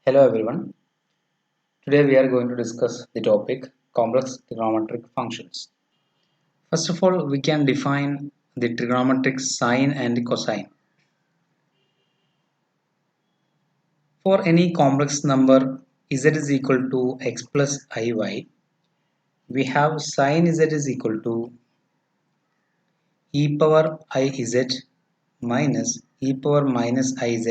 Hello everyone. Today we are going to discuss the topic complex trigonometric functions. First of all, we can define the trigonometric sine and cosine. For any complex number z is equal to x plus iy, we have sine z is equal to e power iz minus e power minus iz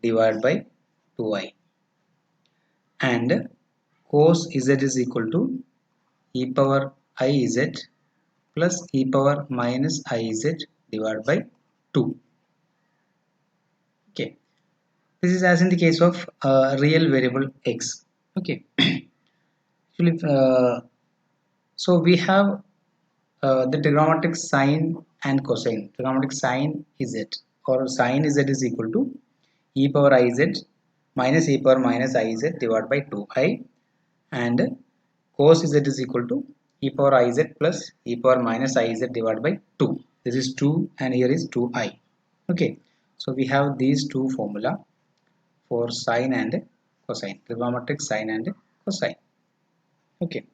divided by 2i, and cos z is equal to e power iz plus e power minus iz divided by 2. Okay, this is as in the case of real variable x. Okay, actually, so we have the trigonometric sine and cosine. Trigonometric sine is it, or sine z is equal to e power iz minus e power minus iz divided by 2i, and cos z is equal to e power iz plus e power minus iz divided by 2. This is 2 and here is 2i. Okay, so we have these two formula for sine and cosine, trigonometric sine and cosine. Okay,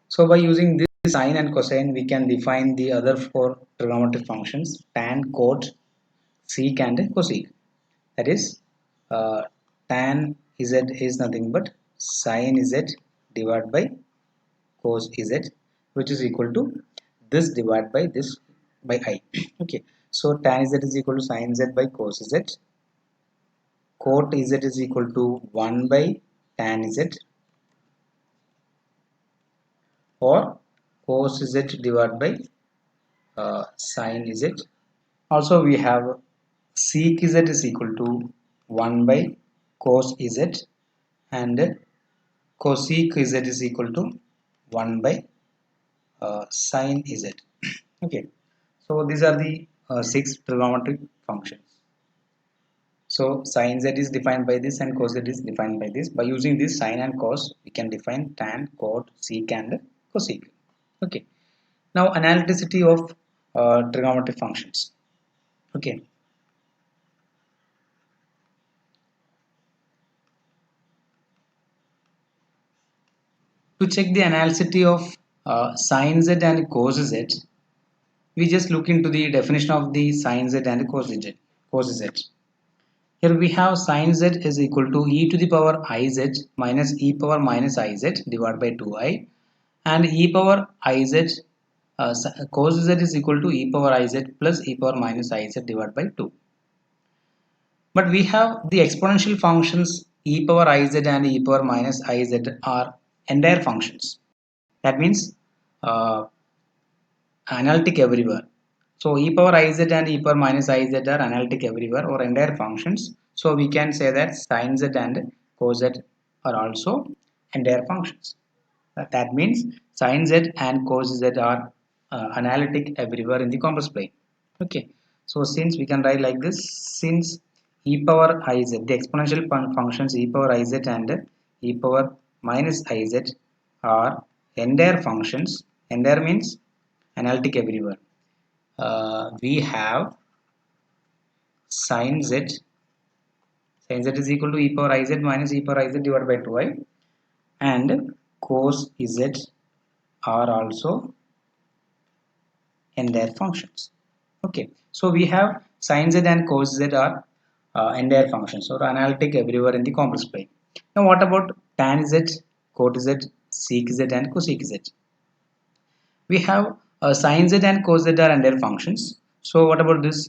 so by using this sine and cosine, we can define the other four trigonometric functions: tan, cot, sec and cosec. That is, tan z is nothing but sine z divided by cos z, which is equal to this divided by this by I. Okay, so tan z is equal to sine z by cos z. Cot z is equal to 1 by tan z, or cos z divided by sin z. Also we have sec z is equal to 1 by cos z, and cosec z is equal to 1 by sin z. Okay, so these are the six trigonometric functions. So sin z is defined by this and cos z is defined by this. By using this sin and cos, we can define tan, cot, sec and cosec. Okay, now analyticity of trigonometric functions. Okay, to check the analyticity of sin z and cos z, we just look into the definition of the sin z and cos z. Here we have sin z is equal to e to the power iz minus e power minus iz divided by 2i, and e power iz cos z is equal to e power iz plus e power minus iz divided by 2. But we have the exponential functions e power iz and e power minus iz are entire functions. That means analytic everywhere. So e power iz and e power minus iz are analytic everywhere or entire functions. So we can say that sin z and cos z are also entire functions. That means sin z and cos z are analytic everywhere in the complex plane. Okay, so since we can write like this, since e power iz, the exponential functions e power iz and e power minus iz are entire functions. Entire means analytic everywhere. We have sin z is equal to e power iz minus e power iz divided by 2i, and cos z are also entire functions. Okay, so we have sin z and cos z are entire functions or analytic everywhere in the complex plane. Now what about tan z, cot z, sec z and cosec z? We have sin z and cos z are entire functions. So what about this?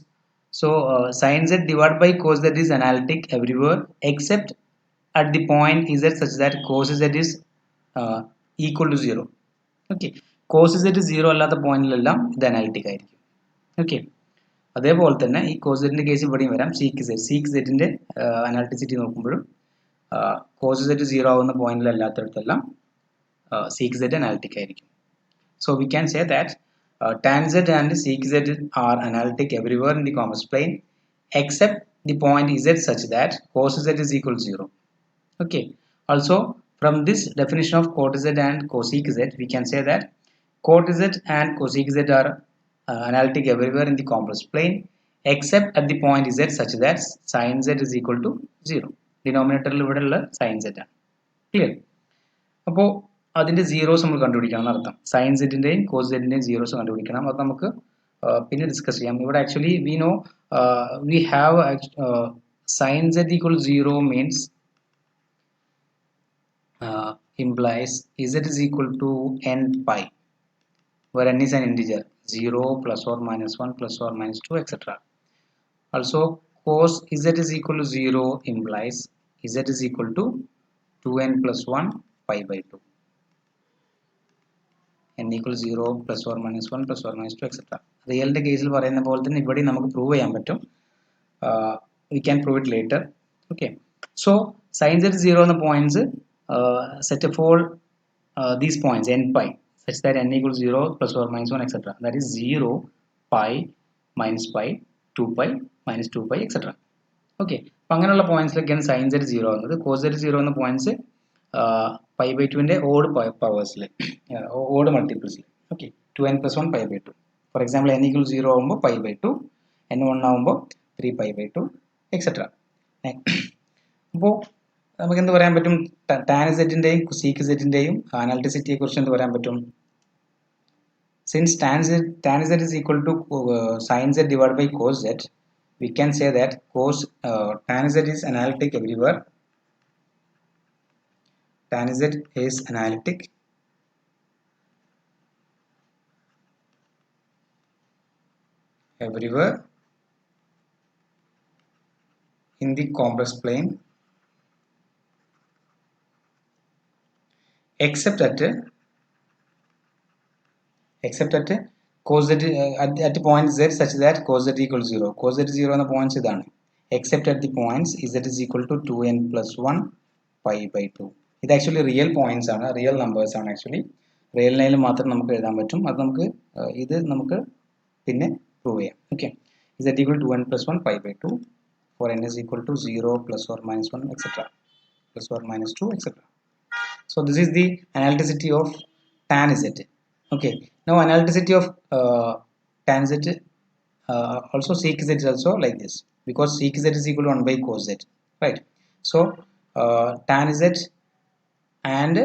So sin z divided by cos z is analytic everywhere except at the point z such that cos z is equal to 0. Okay, cos z is 0 അല്ലാത്ത പോയിന്റിലെല്ലാം ഇത് analytic ആയിരിക്കും. Okay, അതേപോലെ തന്നെ ഈ cos സെറ്റിന്റെ case ഇവിടെയും വരാം. Seek സെറ്റിന്റെ അനാലിറ്റിസിറ്റി നോക്കുമ്പോഴും കോസ് സെറ്റ് 0 ആവുന്ന പോയിന്റിലല്ലാത്തടത്തെല്ലാം സീക്ക് സെറ്റ് അനാലിറ്റിക് ആയിരിക്കും. So we can say that tan z and sec z are analytic everywhere in the complex plane except the point z such that cos z is equal to 0. Okay, also from this definition of cot z and cosec z, we can say that cot z and cosec z are analytic everywhere in the complex plane except at the point z such that sin z is equal to 0. ഡിനോമിനേറ്ററിൽ ഇവിടെ ഉള്ള sign set ആണ്. Clear? അപ്പോൾ അതിൻ്റെ zeros നമ്മൾ കണ്ടുപിടിക്കണം എന്നർത്ഥം. Sine സെറ്റിൻ്റെയും കോസ് സെറ്റിൻ്റെയും സീറോസ് കണ്ടുപിടിക്കണം. അത് നമുക്ക് പിന്നെ ഡിസ്കസ് ചെയ്യാം. ഇവിടെ actually we know we have sine z equal 0 means implies z is equal to n pi, where n is an integer, 0 plus or minus 1 plus or minus 2 etc. Also cos z is equal to 0 implies z is equal to 2n plus 1 pi by 2, n equals 0 plus or minus 1 plus or minus 2 etc. റിയലിൻ്റെ കേസിൽ പറയുന്ന പോലെ തന്നെ ഇവിടെ നമുക്ക് prove ചെയ്യാൻ പറ്റും. We can prove it later. Okay, so sin z 0 എന്ന points set of all these points n pi such that n equals 0 plus or minus 1 etc. That is 0, pi, minus pi, 2 pi, minus 2 pi etc. Okay, അപ്പോൾ അങ്ങനെയുള്ള പോയിന്റ്സിലൊക്കെയാണ് sign set 0 ആകുന്നത്. Cos set 0 എന്ന points pi by ടുവിൻ്റെ odd പവേഴ്സിൽ odd മൾട്ടിപ്പിൾസിൽ. Okay, 2n plus 1 pi by 2. For example n equals 0 ആകുമ്പോൾ pi by 2, n 1 ആകുമ്പോൾ 3 pi by 2 etc. അപ്പോൾ നമുക്ക് എന്ത് പറയാൻ പറ്റും? ടാൻ സെറ്റിൻ്റെയും സീക്ക് സെറ്റിൻ്റെയും അനാലിറ്റിസിറ്റിയെ കുറിച്ച് എന്ത് പറയാൻ പറ്റും? Since tan set is equal to sin z divided by cos z, we can say that tan z is analytic everywhere. Tan z is analytic everywhere in the complex plane except at cos z at point z such that cos z equals 0. Cos z 0 എന്ന points ഇതാണ്. Except at the points z is equal to 2n plus 1 pi by 2. ഇത് actually real points ആണ്, real numbers ആണ്. Actually real ലൈനിൽ മാത്രം നമുക്ക് എഴുതാൻ പറ്റും. അത് നമുക്ക് ഇത് നമുക്ക് പിന്നെ പ്രൂവ് ചെയ്യാം. Okay, z equal to 2n plus 1 pi by 2 for n is equal to 0 plus or minus 1 etc. plus or minus 2 etc. So this is the analyticity of tan z. Okay, now analyticity of tan z also sec z is also like this, because sec z is equal to 1 by cos z, right? So tan z and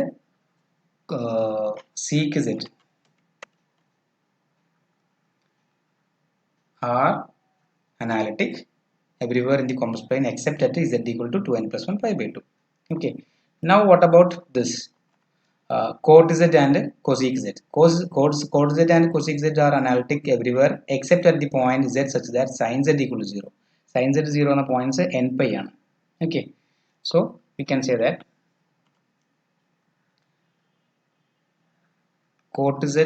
sec z are analytic everywhere in the complex plane except at z equal to 2n plus 1 pi by 2. Okay, now what about this cot z and cosec z? Cot z and cosec z are analytic everywhere except at the point z such that sin z equal to 0. Sin z 0 എന്ന points n pi ആണ്. Okay, so we can say that cot z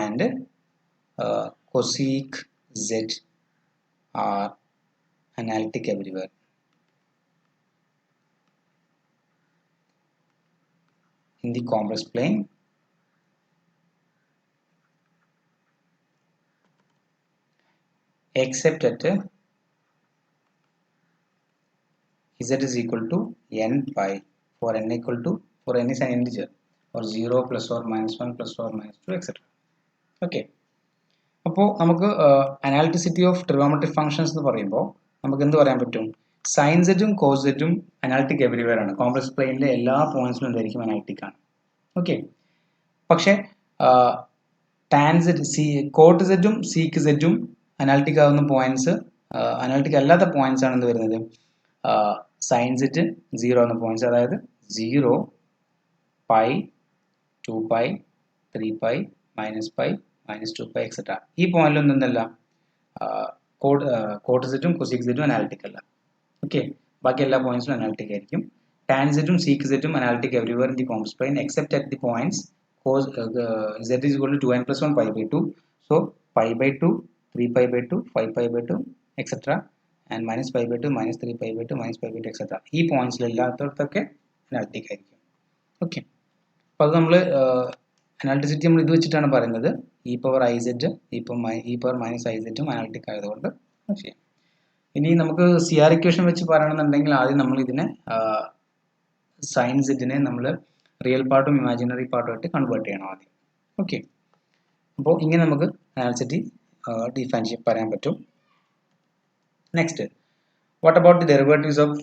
and cosec z are analytic everywhere in the complex plane except at z is equal to n pi for n equal to, for n is an integer, or 0 plus or minus 1 plus or minus 2 etc. Okay, അപ്പോൾ നമുക്ക് അനാലിറ്റിസിറ്റി of ട്രിഗോമെട്രിക് functions എന്ന് പറയുമ്പോൾ നമുക്ക് എന്ത് പറയാൻ പറ്റും? Sign സെറ്റും cos സെറ്റും അനാലിറ്റിക് എവരിവെയർ ആണ്. കോംപ്ലക്സ് പ്ലെയിനിലെ എല്ലാ പോയിന്റ്സിലും എന്തായിരിക്കും? അനാലിറ്റിക് ആണ്. ഓക്കെ, പക്ഷേ ടാൻ സെറ്റ്, കോട്ട് സെറ്റും സീക്ക് സെറ്റും അനാലിറ്റിക് ആകുന്ന പോയിന്റ്സ്, അനാലിറ്റിക് അല്ലാത്ത പോയിന്റ്സ് ആണ് എന്ത് വരുന്നത്? സൈൻ സെറ്റ് 0 എന്ന പോയിന്റ്സ്, അതായത് 0, pi, 2 pi, 3 pi, minus pi, minus 2 pi etcetera. ഈ പോയിന്റിലൊന്നും എന്തല്ല, കോട്ട് സെറ്റും കൊസീക് സെറ്റും അനാലിറ്റിക് അല്ല. ഓക്കെ, ബാക്കി എല്ലാ പോയിന്റ്സിലും അനാലിറ്റിക് ആയിരിക്കും. ടാൻ സെറ്റും സീക്ക് സെറ്റും analytic everywhere in the complex plain except at the points z is equal to 2n plus 1 pi by 2. So pi by 2, 3 pi by 2, 5 pi by 2 etc. and minus pi by 2, minus 3 pi by 2, minus pi by 2 etc. ഈ പോയിന്റ്സിലെല്ലാത്തൊക്കെ analytic ആയിരിക്കും. Okay, അപ്പോൾ അത് നമ്മൾ അനാലിറ്റിസിറ്റി നമ്മൾ ഇത് വെച്ചിട്ടാണ് പറയുന്നത്. E power I set, E power minus I സെറ്റും അനാലിറ്റിക് ആയതുകൊണ്ട് ചെയ്യാം. ഇനി നമുക്ക് സി ആർ ഇക്വേഷൻ വെച്ച് പറയണമെന്നുണ്ടെങ്കിൽ ആദ്യം നമ്മൾ ഇതിനെ സൈൻ സെറ്റിനെ നമ്മൾ റിയൽ പാർട്ടും ഇമാജിനറി പാർട്ടും ആയിട്ട് കൺവേർട്ട് ചെയ്യണം ആദ്യം. ഓക്കെ, അപ്പോൾ ഇങ്ങനെ നമുക്ക് അനാലിസിറ്റി ഡിഫൈൻ പറയാൻ പറ്റും. Next, what about the derivatives of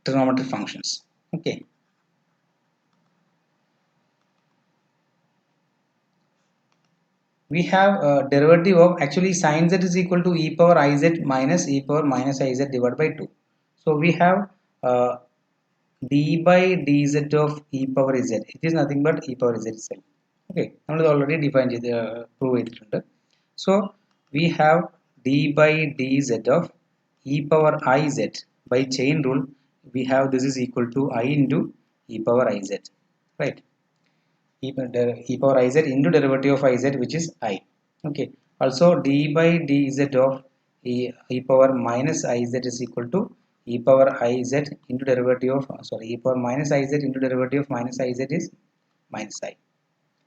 trigonometric functions. Okay. We have a derivative of actually sin z is equal to e power iz minus e power minus iz divided by 2. So we have uh, d by dz of e power z. It is nothing but e power z itself. Okay, we already defined it, prove it. So we have d by dz of e power iz by chain rule. We have this is equal to I into e power iz, right? E power iz into derivative of iz, which is I. Okay. Also d by dz of e power minus iz is equal to e power iz into derivative of e power minus iz into derivative of minus iz is minus I.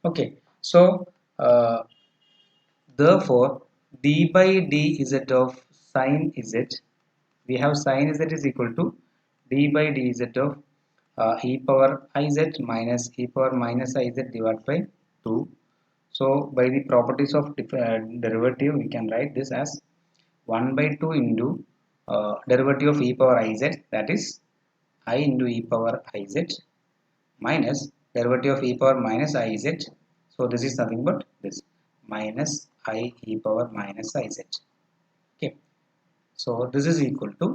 Okay. So therefore d by dz of sin z, we have sin z is equal to d by dz of e power iz minus e power minus iz divided by 2. So by the properties of derivative, we can write this as 1 by 2 into derivative of e power iz, that is I into e power iz minus derivative of e power minus iz. So this is nothing but this minus I e power minus iz. Okay. So this is equal to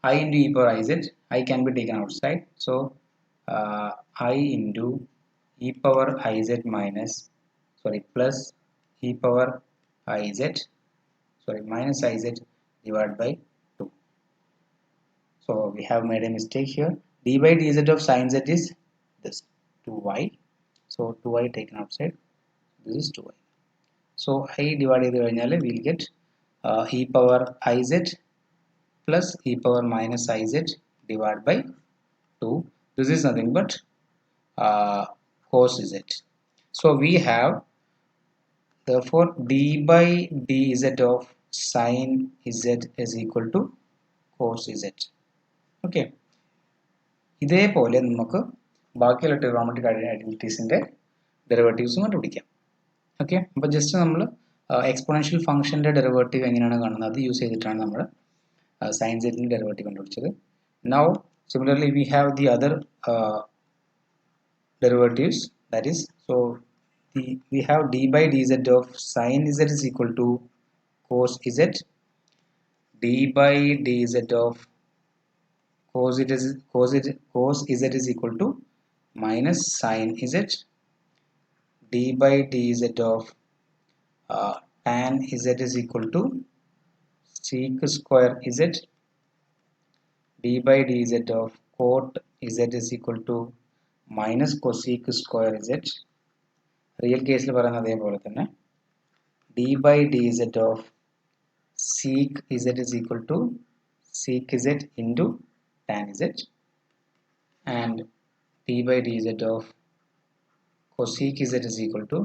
I into e power iz. I can be taken outside. So I into e power iz minus plus e power iz minus iz divided by 2. So we have made a mistake here. D by dz of sin z is this 2y. So 2y taken outside. This is 2y. So I divided we'll get e power iz plus e power minus iz divided by 2. This is nothing but cos z. So we have therefore d by dz of sin z is equal to cos z. Okay. ഇതേപോലെ നമുക്ക് ബാക്കിയുള്ള trigonometric ഐഡന്റിറ്റീസിന്റെ ഡെറിവേറ്റീവ്സും കണ്ടുപിടിക്കാം. Okay, അപ്പോൾ just നമ്മൾ exponential ഫംഗ്ഷന്റെ derivative എങ്ങനെയാണ് കാണുന്നത് അത് യൂസ് ചെയ്തിട്ടാണ് നമ്മൾ സൈൻ സെറ്റിന്റെ ഡെറിവേറ്റീവ് കണ്ടുപിടിച്ചത്. Now similarly we have the other derivatives, that is, so we have d by dz of sin z is equal to cos z, d by dz of cos z is equal to minus sin z, d by dz of tan z is equal to sec square z, d by dz of cot z is equal to minus cosec square z. Real കേസിൽ പറയുന്ന അതേപോലെ തന്നെ d by dz of sec z is equal to sec z into tan z, and d by dz of cosec z is equal to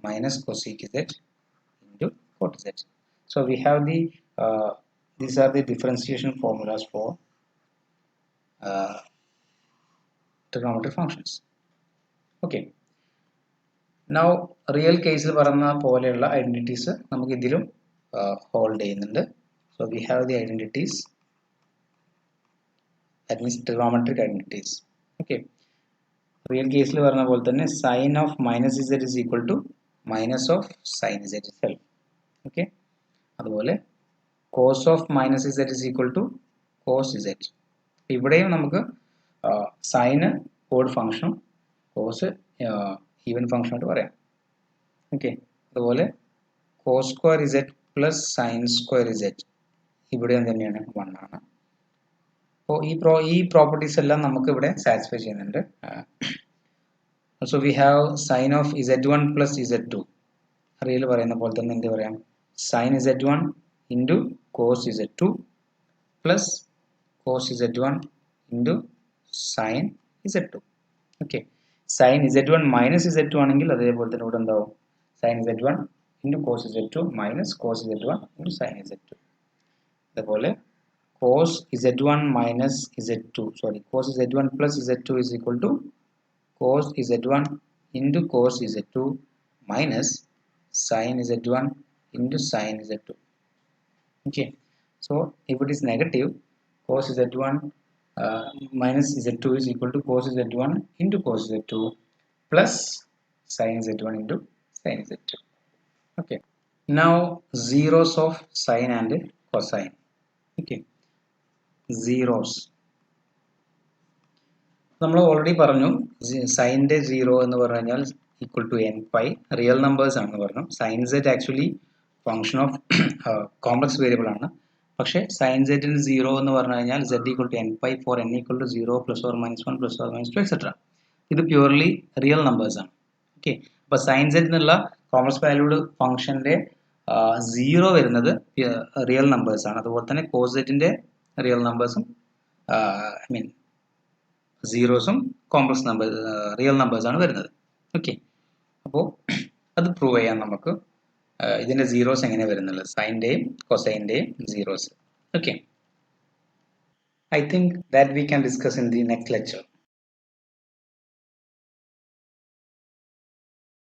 minus cosec z into cot z. So we have the these are the differentiation formulas for trigonometric functions. Okay. Now real കേസിൽ പറയുന്ന പോലെയുള്ള identities നമുക്ക് ഇതിലും hold ചെയ്യുന്നുണ്ട്. So we have the identities, that means trigonometric identities. Okay. Real കേസിൽ പറഞ്ഞ പോലെ തന്നെ sin of minus z is equal to minus of sin z itself. Okay. അതുപോലെ cos of minus z is equal to cos z. ഇവിടെയും നമുക്ക് സൈന് odd ഫംഗ്ഷനും cos even function ആയിട്ട് പറയാം. ഓക്കെ, അതുപോലെ cos square z plus sine square z ഇവിടെയും തന്നെയാണ് 1 ആണ്. അപ്പോൾ ഈ പ്രോപ്പർട്ടീസ് എല്ലാം നമുക്ക് ഇവിടെ സാറ്റിസ്ഫൈ ചെയ്യുന്നുണ്ട്. So we have sine of z1 plus z2. Real പറയുന്ന പോലെ തന്നെ എന്ത് പറയാം, sine z1 into cos z2 plus cos z1 into sin z2. Okay, sin z1 minus z2 ആണെങ്കിൽ അതേപോലെ തന്നെ ഇവിടെ എന്താവും, sin z1 into cos z2 minus cos z1 into sin z2. അതുപോലെ cos z1 minus z2 cos z1 plus z2 is equal to cos z1 into cos z2 minus sin z1 into sin z2. Okay, so if it is negative, cos z1 minus z2 is equal to cos z1 into cos z2 plus sin z1 into sin z2. Okay, now zeros of sine and cosine. Okay, zeros നമ്മൾ already പറഞ്ഞു സൈൻ്റെ zero എന്ന് പറഞ്ഞു കഴിഞ്ഞാൽ equal to n pi real numbers ആണെന്ന് പറഞ്ഞു. Sine z actually function of complex variable ആണ്. പക്ഷേ സൈൻ സെറ്റിന് സീറോ എന്ന് പറഞ്ഞു കഴിഞ്ഞാൽ z equal to n pi for n equal to zero plus or minus one plus or minus two etcetera. ഇത് purely real numbers ആണ്. Okay, അപ്പോൾ sine z എന്നുള്ള കോംപ്ലക്സ് വാല്യൂഡ് ഫംഗ്ഷൻ്റെ സീറോ വരുന്നത് റിയൽ നമ്പേഴ്സ് ആണ്. അതുപോലെ തന്നെ കോസ് സെറ്റിൻ്റെ റിയൽ നമ്പേഴ്സും ഐ മീൻ സീറോസും കോംപ്ലക്സ് നമ്പർ റിയൽ നമ്പേഴ്സ് ആണ് വരുന്നത്. ഓക്കെ, അപ്പോൾ അത് പ്രൂവ് ചെയ്യാൻ നമുക്ക് ഇതിൻ്റെ സീറോസ് എങ്ങനെ വരുന്നുള്ളത്, സൈൻ്റെയും കൊസൈൻ്റെയും zeros. Okay, I think that we can discuss in the next lecture.